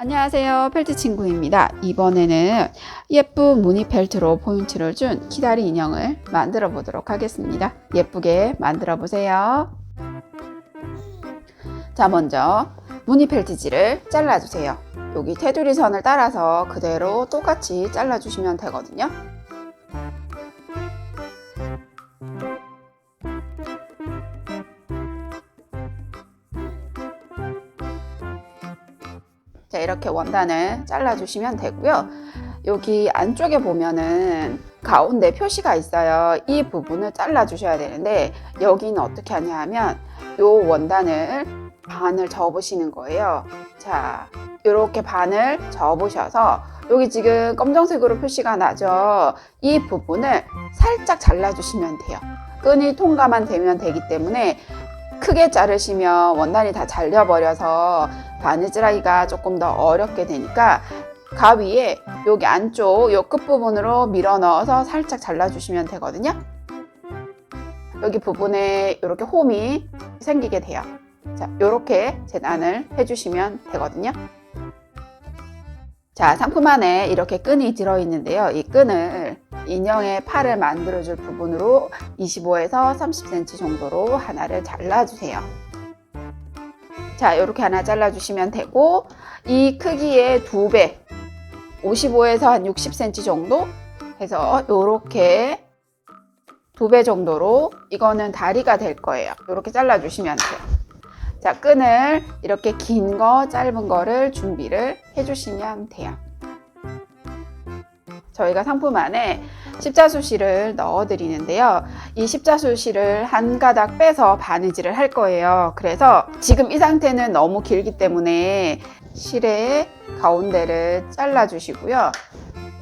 안녕하세요, 펠트 친구입니다. 이번에는 예쁜 무늬 펠트로 포인트를 준 키다리 인형을 만들어 보도록 하겠습니다. 예쁘게 만들어 보세요. 자, 먼저 무늬 펠트지를 잘라주세요. 여기 테두리 선을 따라서 그대로 똑같이 잘라주시면 되거든요. 자, 이렇게 원단을 잘라주시면 되고요. 여기 안쪽에 보면은 가운데 표시가 있어요. 이 부분을 잘라주셔야 되는데 여기는 어떻게 하냐 하면 이 원단을 반을 접으시는 거예요. 자, 이렇게 반을 접으셔서 여기 지금 검정색으로 표시가 나죠. 이 부분을 살짝 잘라주시면 돼요. 끈이 통과만 되면 되기 때문에 크게 자르시면 원단이 다 잘려버려서 바느질하기가 조금 더 어렵게 되니까 가위에 여기 안쪽 요 끝부분으로 밀어 넣어서 살짝 잘라주시면 되거든요. 여기 부분에 이렇게 홈이 생기게 돼요. 자, 이렇게 재단을 해주시면 되거든요. 자, 상품 안에 이렇게 끈이 들어있는데요. 이 끈을 인형의 팔을 만들어줄 부분으로 25에서 30cm 정도로 하나를 잘라주세요. 자, 이렇게 하나 잘라주시면 되고 이 크기의 2배 55에서 한 60cm 정도 해서 이렇게 2배 정도로 이거는 다리가 될 거예요. 이렇게 잘라주시면 돼요. 자, 끈을 이렇게 긴 거 짧은 거를 준비를 해주시면 돼요. 저희가 상품 안에 십자수실을 넣어 드리는데요. 이 십자수실을 한 가닥 빼서 바느질을 할 거예요. 그래서 지금 이 상태는 너무 길기 때문에 실의 가운데를 잘라 주시고요.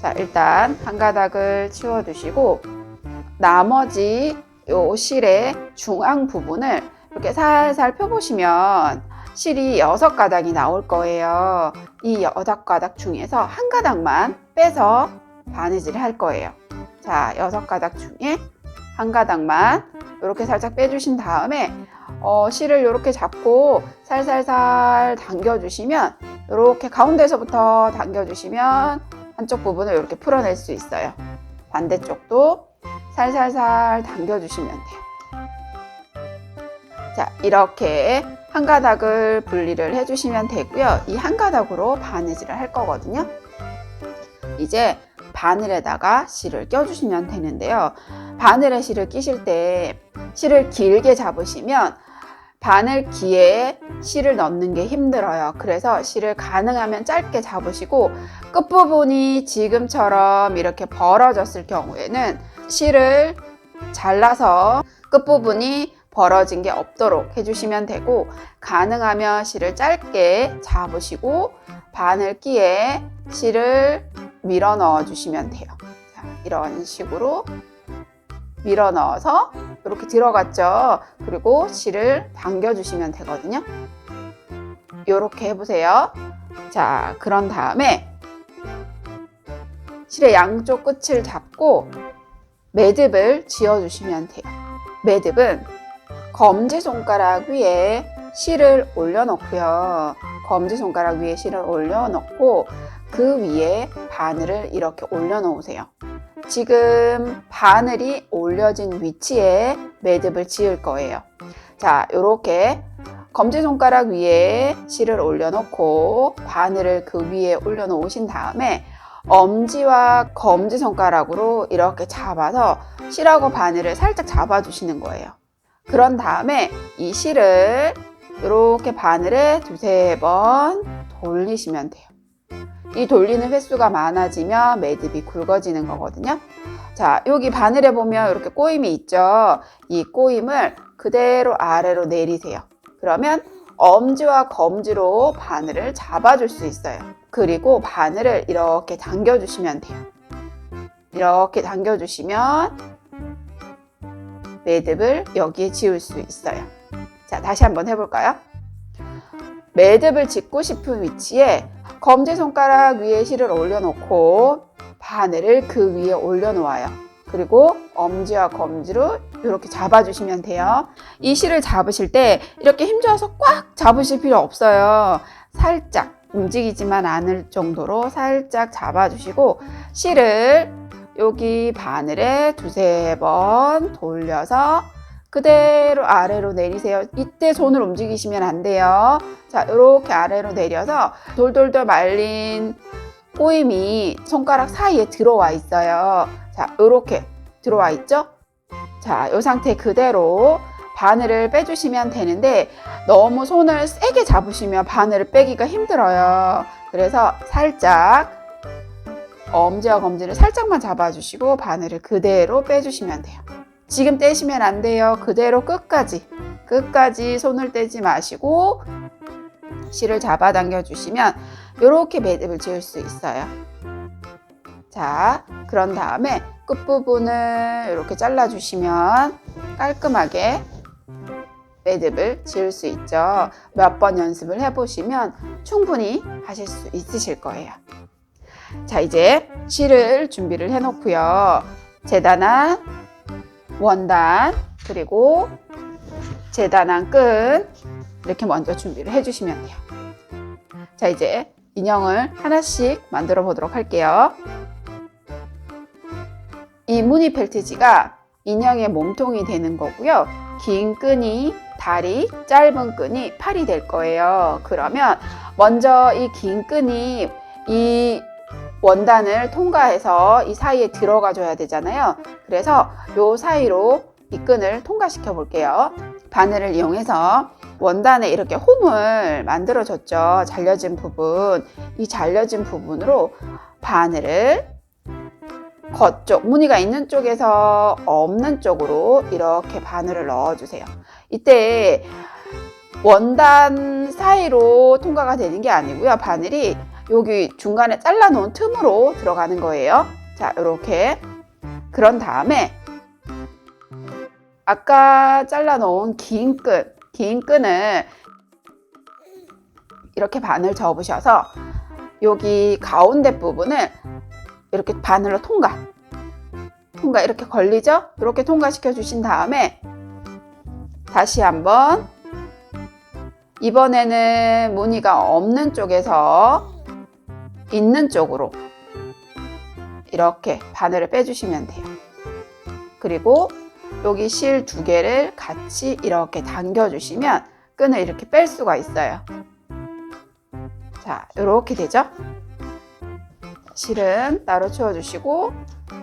자, 일단 한 가닥을 치워 두시고 나머지 요 실의 중앙 부분을 이렇게 살살 펴보시면 실이 6가닥이 나올 거예요. 이 6가닥 중에서 한 가닥만 빼서 바느질을 할 거예요. 자, 6가닥 중에 한 가닥만 이렇게 살짝 빼주신 다음에 실을 이렇게 잡고 살살살 당겨주시면 이렇게 가운데서부터 당겨주시면 한쪽 부분을 이렇게 풀어낼 수 있어요. 반대쪽도 살살살 당겨주시면 돼요. 자, 이렇게 한 가닥을 분리를 해주시면 되고요. 이 한 가닥으로 바느질을 할 거거든요. 이제 바늘에다가 실을 껴주시면 되는데요. 바늘에 실을 끼실 때 실을 길게 잡으시면 바늘기에 실을 넣는 게 힘들어요. 그래서 실을 가능하면 짧게 잡으시고 끝부분이 지금처럼 이렇게 벌어졌을 경우에는 실을 잘라서 끝부분이 벌어진 게 없도록 해주시면 되고 가능하면 실을 짧게 잡으시고 바늘기에 실을 밀어 넣어 주시면 돼요. 자, 이런 식으로 밀어 넣어서 이렇게 들어갔죠. 그리고 실을 당겨 주시면 되거든요. 이렇게 해보세요. 자, 그런 다음에 실의 양쪽 끝을 잡고 매듭을 지어 주시면 돼요. 매듭은 검지손가락 위에 실을 올려놓고요. 검지손가락 위에 실을 올려놓고 그 위에 바늘을 이렇게 올려놓으세요. 지금 바늘이 올려진 위치에 매듭을 지을 거예요. 자, 이렇게 검지손가락 위에 실을 올려놓고 바늘을 그 위에 올려놓으신 다음에 엄지와 검지손가락으로 이렇게 잡아서 실하고 바늘을 살짝 잡아주시는 거예요. 그런 다음에 이 실을 이렇게 바늘에 2~3번 돌리시면 돼요. 이 돌리는 횟수가 많아지면 매듭이 굵어지는 거거든요. 자, 여기 바늘에 보면 이렇게 꼬임이 있죠. 이 꼬임을 그대로 아래로 내리세요. 그러면 엄지와 검지로 바늘을 잡아줄 수 있어요. 그리고 바늘을 이렇게 당겨주시면 돼요. 이렇게 당겨주시면 매듭을 여기에 지을 수 있어요. 자, 다시 한번 해볼까요? 매듭을 짓고 싶은 위치에 검지손가락 위에 실을 올려놓고 바늘을 그 위에 올려놓아요. 그리고 엄지와 검지로 이렇게 잡아주시면 돼요. 이 실을 잡으실 때 이렇게 힘줘서 꽉 잡으실 필요 없어요. 살짝 움직이지만 않을 정도로 살짝 잡아주시고 실을 여기 바늘에 두세 번 돌려서 그대로 아래로 내리세요. 이때 손을 움직이시면 안 돼요. 자, 이렇게 아래로 내려서 돌돌돌 말린 꼬임이 손가락 사이에 들어와 있어요. 자, 이렇게 들어와 있죠? 자, 이 상태 그대로 바늘을 빼주시면 되는데 너무 손을 세게 잡으시면 바늘을 빼기가 힘들어요. 그래서 살짝 엄지와 검지를 살짝만 잡아주시고 바늘을 그대로 빼주시면 돼요. 지금 떼시면 안 돼요. 그대로 끝까지 손을 떼지 마시고 실을 잡아당겨 주시면 이렇게 매듭을 지을 수 있어요. 자, 그런 다음에 끝부분을 이렇게 잘라주시면 깔끔하게 매듭을 지을 수 있죠. 몇 번 연습을 해보시면 충분히 하실 수 있으실 거예요. 자, 이제 실을 준비를 해놓고요. 재단한 원단 그리고 재단한 끈 이렇게 먼저 준비를 해주시면 돼요. 자, 이제 인형을 하나씩 만들어 보도록 할게요. 이 무늬 펠트지가 인형의 몸통이 되는 거고요. 긴 끈이 다리, 짧은 끈이 팔이 될 거예요. 그러면 먼저 이 긴 끈이 이 원단을 통과해서 이 사이에 들어가 줘야 되잖아요. 그래서 이 사이로 이 끈을 통과시켜 볼게요. 바늘을 이용해서 원단에 이렇게 홈을 만들어 줬죠. 잘려진 부분. 이 잘려진 부분으로 바늘을 겉쪽, 무늬가 있는 쪽에서 없는 쪽으로 이렇게 바늘을 넣어주세요. 이때 원단 사이로 통과가 되는 게 아니고요. 바늘이 여기 중간에 잘라놓은 틈으로 들어가는 거예요. 자, 이렇게. 그런 다음에 아까 잘라놓은 긴 끈을 이렇게 바늘 접으셔서 여기 가운데 부분을 이렇게 바늘로 통과 이렇게 걸리죠? 이렇게 통과시켜 주신 다음에 다시 한번 이번에는 무늬가 없는 쪽에서 있는 쪽으로 이렇게 바늘을 빼주시면 돼요. 그리고 여기 실 두 개를 같이 이렇게 당겨주시면 끈을 이렇게 뺄 수가 있어요. 자, 이렇게 되죠? 실은 따로 치워주시고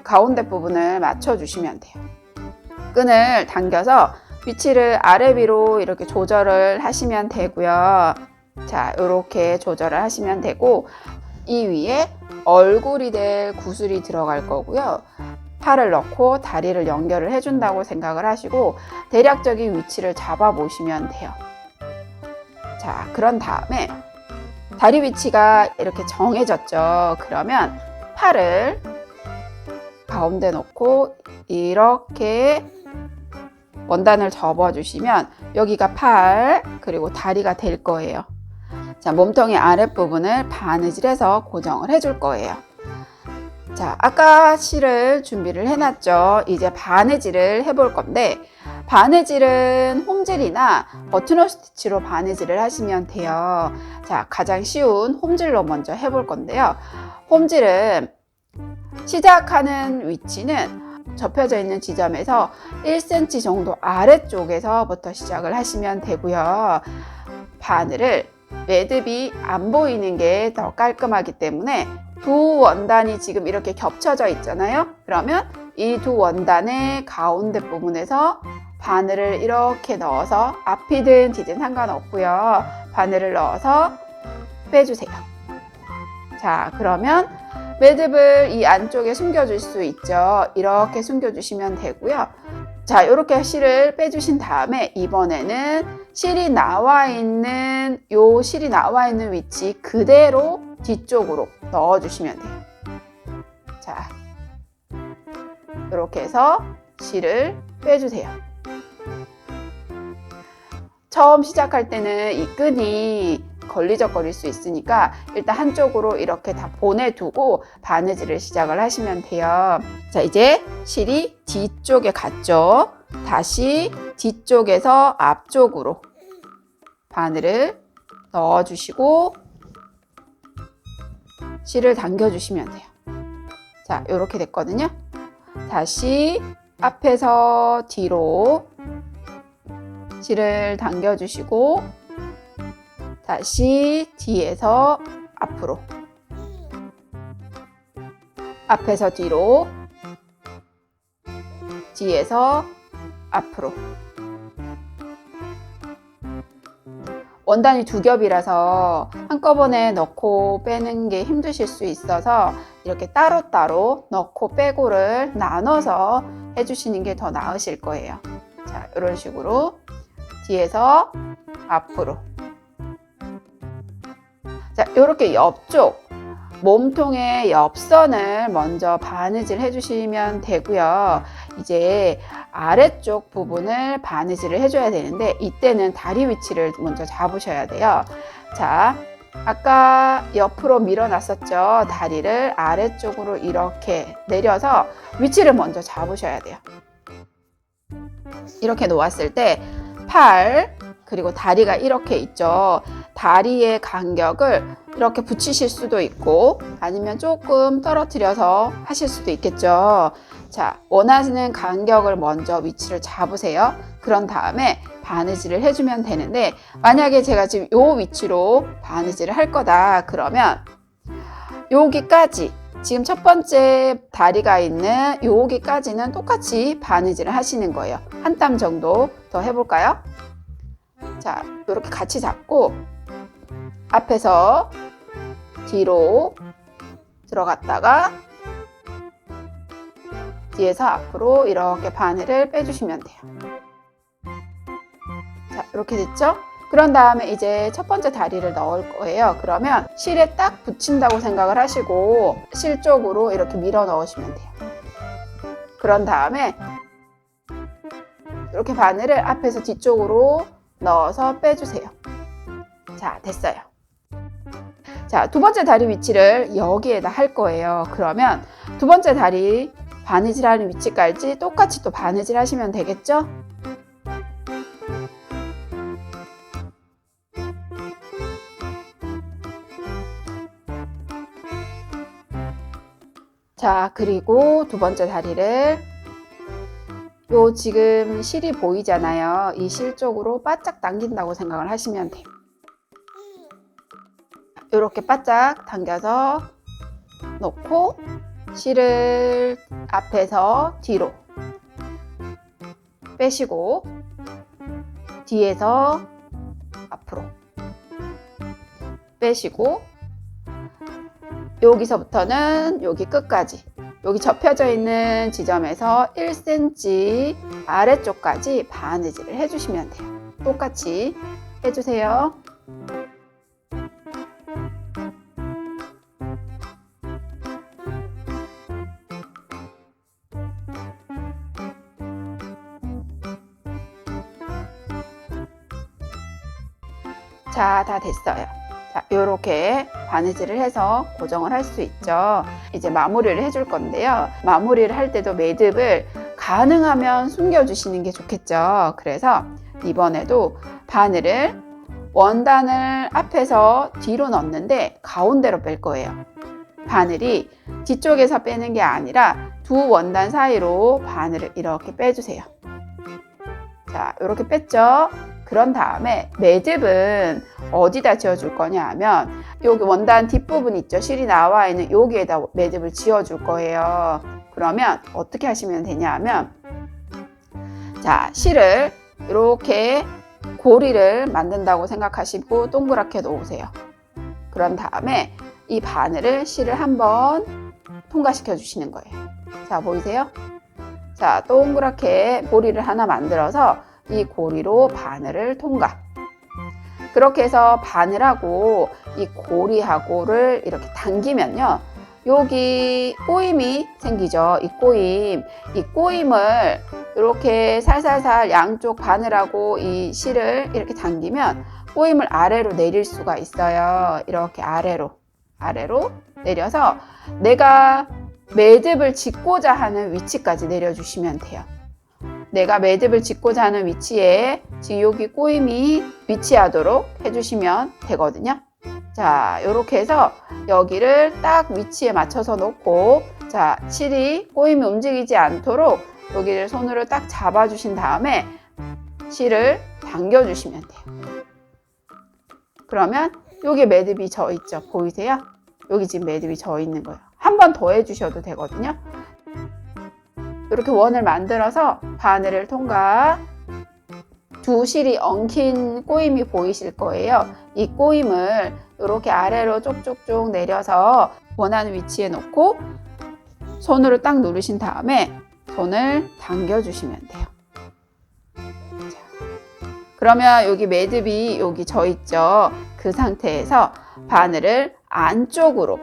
가운데 부분을 맞춰주시면 돼요. 끈을 당겨서 위치를 아래 위로 이렇게 조절을 하시면 되고요. 자, 이렇게 조절을 하시면 되고 이 위에 얼굴이 될 구슬이 들어갈 거고요. 팔을 넣고 다리를 연결을 해준다고 생각을 하시고 대략적인 위치를 잡아 보시면 돼요. 자, 그런 다음에 다리 위치가 이렇게 정해졌죠. 그러면 팔을 가운데 놓고 이렇게 원단을 접어주시면 여기가 팔 그리고 다리가 될 거예요. 자, 몸통의 아랫부분을 바느질해서 고정을 해줄 거예요. 자, 아까 실을 준비를 해놨죠. 이제 바느질을 해볼 건데 바느질은 홈질이나 버튼홀 스티치로 바느질을 하시면 돼요. 자, 가장 쉬운 홈질로 먼저 해볼 건데요. 홈질은 시작하는 위치는 접혀져 있는 지점에서 1cm 정도 아래쪽에서부터 시작을 하시면 되고요. 바늘을 매듭이 안 보이는 게 더 깔끔하기 때문에 두 원단이 지금 이렇게 겹쳐져 있잖아요. 그러면 이 두 원단의 가운데 부분에서 바늘을 이렇게 넣어서 앞이든 뒤든 상관없고요. 바늘을 넣어서 빼주세요. 자, 그러면 매듭을 이 안쪽에 숨겨줄 수 있죠. 이렇게 숨겨주시면 되고요. 자, 이렇게 실을 빼주신 다음에 이번에는 실이 나와 있는 위치 그대로 뒤쪽으로 넣어주시면 돼요. 자, 이렇게 해서 실을 빼주세요. 처음 시작할 때는 이 끈이 걸리적거릴 수 있으니까 일단 한쪽으로 이렇게 다 보내두고 바느질을 시작을 하시면 돼요. 자, 이제 실이 뒤쪽에 갔죠. 다시 뒤쪽에서 앞쪽으로 바늘을 넣어주시고 실을 당겨주시면 돼요. 자, 이렇게 됐거든요. 다시 앞에서 뒤로 실을 당겨주시고 다시 뒤에서 앞으로, 앞에서 뒤로, 뒤에서 앞으로. 원단이 두 겹이라서 한꺼번에 넣고 빼는 게 힘드실 수 있어서 이렇게 따로따로 넣고 빼고를 나눠서 해주시는 게 더 나으실 거예요. 자, 이런 식으로 뒤에서 앞으로. 자, 이렇게 옆쪽 몸통의 옆선을 먼저 바느질 해주시면 되고요. 이제 아래쪽 부분을 바느질을 해줘야 되는데 이때는 다리 위치를 먼저 잡으셔야 돼요. 자, 아까 옆으로 밀어놨었죠. 다리를 아래쪽으로 이렇게 내려서 위치를 먼저 잡으셔야 돼요. 이렇게 놓았을 때 팔, 그리고 다리가 이렇게 있죠. 다리의 간격을 이렇게 붙이실 수도 있고 아니면 조금 떨어뜨려서 하실 수도 있겠죠. 자, 원하시는 간격을 먼저 위치를 잡으세요. 그런 다음에 바느질을 해주면 되는데 만약에 제가 지금 이 위치로 바느질을 할 거다 그러면 여기까지, 지금 첫 번째 다리가 있는 여기까지는 똑같이 바느질을 하시는 거예요. 한 땀 정도 더 해볼까요? 자, 이렇게 같이 잡고 앞에서 뒤로 들어갔다가 뒤에서 앞으로 이렇게 바늘을 빼주시면 돼요. 자, 이렇게 됐죠? 그런 다음에 이제 첫 번째 다리를 넣을 거예요. 그러면 실에 딱 붙인다고 생각을 하시고 실 쪽으로 이렇게 밀어 넣으시면 돼요. 그런 다음에 이렇게 바늘을 앞에서 뒤쪽으로 넣어서 빼주세요. 자, 됐어요. 자, 두 번째 다리 위치를 여기에다 할 거예요. 그러면 두 번째 다리 바느질하는 위치까지 똑같이 또 바느질 하시면 되겠죠? 자, 그리고 두 번째 다리를 요 지금 실이 보이잖아요. 이 실 쪽으로 바짝 당긴다고 생각을 하시면 돼요. 이렇게 바짝 당겨서 놓고 실을 앞에서 뒤로 빼시고 뒤에서 앞으로 빼시고 여기서부터는 여기 끝까지, 여기 접혀져 있는 지점에서 1cm 아래쪽까지 바느질을 해주시면 돼요. 똑같이 해주세요. 자, 다 됐어요. 자, 요렇게 바느질을 해서 고정을 할 수 있죠. 이제 마무리를 해줄 건데요. 마무리를 할 때도 매듭을 가능하면 숨겨주시는 게 좋겠죠. 그래서 이번에도 바늘을 원단을 앞에서 뒤로 넣는데 가운데로 뺄 거예요. 바늘이 뒤쪽에서 빼는 게 아니라 두 원단 사이로 바늘을 이렇게 빼주세요. 자, 이렇게 뺐죠. 그런 다음에 매듭은 어디다 지어줄 거냐 하면 여기 원단 뒷부분 있죠. 실이 나와 있는 여기에다 매듭을 지어줄 거예요. 그러면 어떻게 하시면 되냐 하면 자, 실을 이렇게 고리를 만든다고 생각하시고 동그랗게 놓으세요. 그런 다음에 이 바늘을 실을 한번 통과시켜 주시는 거예요. 자, 보이세요? 자, 동그랗게 고리를 하나 만들어서 이 고리로 바늘을 통과. 그렇게 해서 바늘하고 이 고리하고를 이렇게 당기면요, 여기 꼬임이 생기죠. 이 꼬임을 이렇게 살살살 양쪽 바늘하고 이 실을 이렇게 당기면 꼬임을 아래로 내릴 수가 있어요. 이렇게 아래로 내려서 내가 매듭을 짓고자 하는 위치까지 내려주시면 돼요. 내가 매듭을 짓고자 하는 위치에 지금 여기 꼬임이 위치하도록 해주시면 되거든요. 자, 요렇게 해서 여기를 딱 위치에 맞춰서 놓고, 자, 실이 꼬임이 움직이지 않도록 여기를 손으로 딱 잡아주신 다음에 실을 당겨주시면 돼요. 그러면 여기 매듭이 져 있죠? 보이세요? 여기 지금 매듭이 져 있는 거예요. 한 번 더 해주셔도 되거든요. 이렇게 원을 만들어서 바늘을 통과, 두 실이 엉킨 꼬임이 보이실 거예요. 이 꼬임을 이렇게 아래로 쪽쪽쪽 내려서 원하는 위치에 놓고 손으로 딱 누르신 다음에 손을 당겨주시면 돼요. 자, 그러면 여기 매듭이 여기 져 있죠. 그 상태에서 바늘을 안쪽으로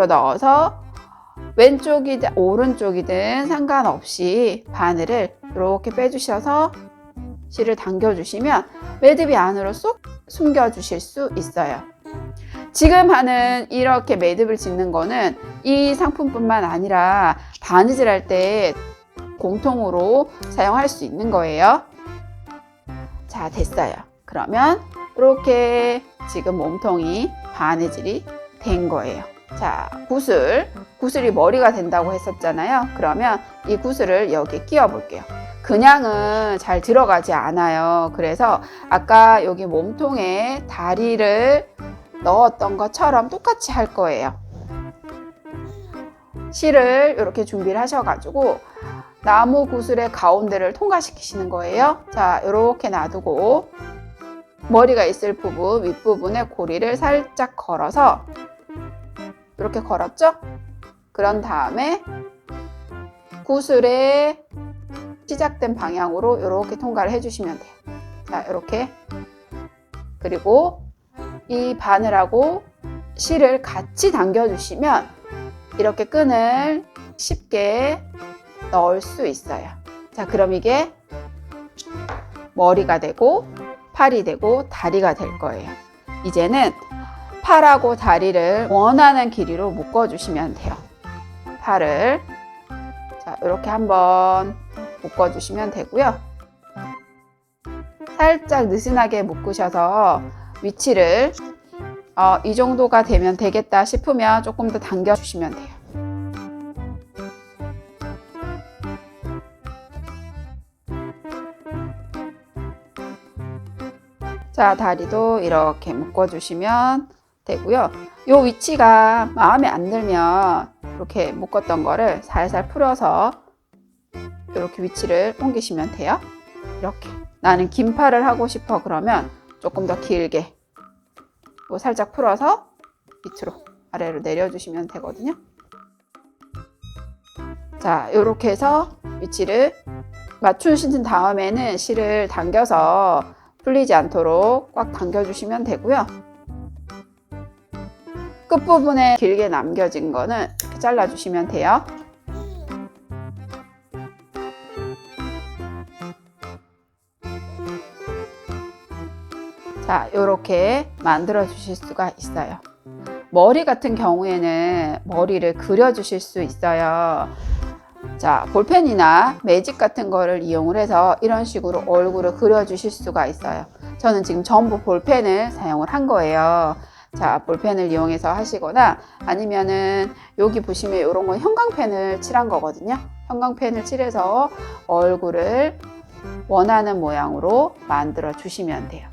넣어서 왼쪽이든 오른쪽이든 상관없이 바늘을 이렇게 빼주셔서 실을 당겨주시면 매듭이 안으로 쏙 숨겨주실 수 있어요. 지금 하는 이렇게 매듭을 짓는 거는 이 상품뿐만 아니라 바느질 할 때 공통으로 사용할 수 있는 거예요. 자, 됐어요. 그러면 이렇게 지금 몸통이 바느질이 된 거예요. 자, 구슬이 머리가 된다고 했었잖아요. 그러면 이 구슬을 여기 끼워 볼게요. 그냥은 잘 들어가지 않아요. 그래서 아까 여기 몸통에 다리를 넣었던 것처럼 똑같이 할 거예요. 실을 이렇게 준비를 하셔가지고 나무 구슬의 가운데를 통과시키시는 거예요. 자, 이렇게 놔두고 머리가 있을 부분, 윗부분에 고리를 살짝 걸어서 이렇게 걸었죠? 그런 다음에 구슬의 시작된 방향으로 이렇게 통과를 해주시면 돼요. 자, 이렇게. 그리고 이 바늘하고 실을 같이 당겨주시면 이렇게 끈을 쉽게 넣을 수 있어요. 자, 그럼 이게 머리가 되고 팔이 되고 다리가 될 거예요. 이제는 팔하고 다리를 원하는 길이로 묶어주시면 돼요. 팔을 자, 이렇게 한번 묶어주시면 되고요. 살짝 느슨하게 묶으셔서 위치를 이 정도가 되면 되겠다 싶으면 조금 더 당겨주시면 돼요. 자, 다리도 이렇게 묶어주시면 되고요. 이 위치가 마음에 안 들면 이렇게 묶었던 거를 살살 풀어서 이렇게 위치를 옮기시면 돼요. 이렇게. 나는 긴 팔을 하고 싶어 그러면 조금 더 길게 살짝 풀어서 밑으로 아래로 내려주시면 되거든요. 자, 이렇게 해서 위치를 맞추신 다음에는 실을 당겨서 풀리지 않도록 꽉 당겨주시면 되고요. 끝부분에 길게 남겨진 거는 이렇게 잘라주시면 돼요. 자, 이렇게 만들어 주실 수가 있어요. 머리 같은 경우에는 머리를 그려 주실 수 있어요. 자, 볼펜이나 매직 같은 거를 이용을 해서 이런 식으로 얼굴을 그려 주실 수가 있어요. 저는 지금 전부 볼펜을 사용을 한 거예요. 자, 볼펜을 이용해서 하시거나 아니면은 여기 보시면 이런 건 형광펜을 칠한 거거든요. 형광펜을 칠해서 얼굴을 원하는 모양으로 만들어 주시면 돼요.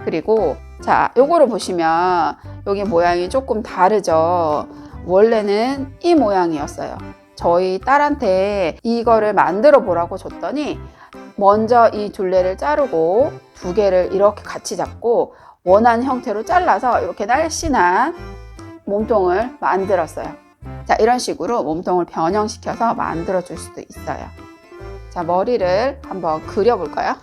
그리고 자, 요거를 보시면 여기 모양이 조금 다르죠. 원래는 이 모양이었어요. 저희 딸한테 이거를 만들어 보라고 줬더니 먼저 이 둘레를 자르고 두 개를 이렇게 같이 잡고 원하는 형태로 잘라서 이렇게 날씬한 몸통을 만들었어요. 자, 이런 식으로 몸통을 변형시켜서 만들어 줄 수도 있어요. 자, 머리를 한번 그려 볼까요?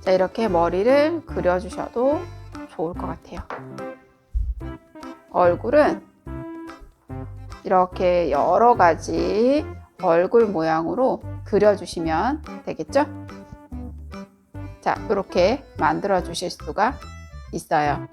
자, 이렇게 머리를 그려주셔도 좋을 것 같아요. 얼굴은 이렇게 여러 가지 얼굴 모양으로 그려주시면 되겠죠? 자, 이렇게 만들어 주실 수가 있어요.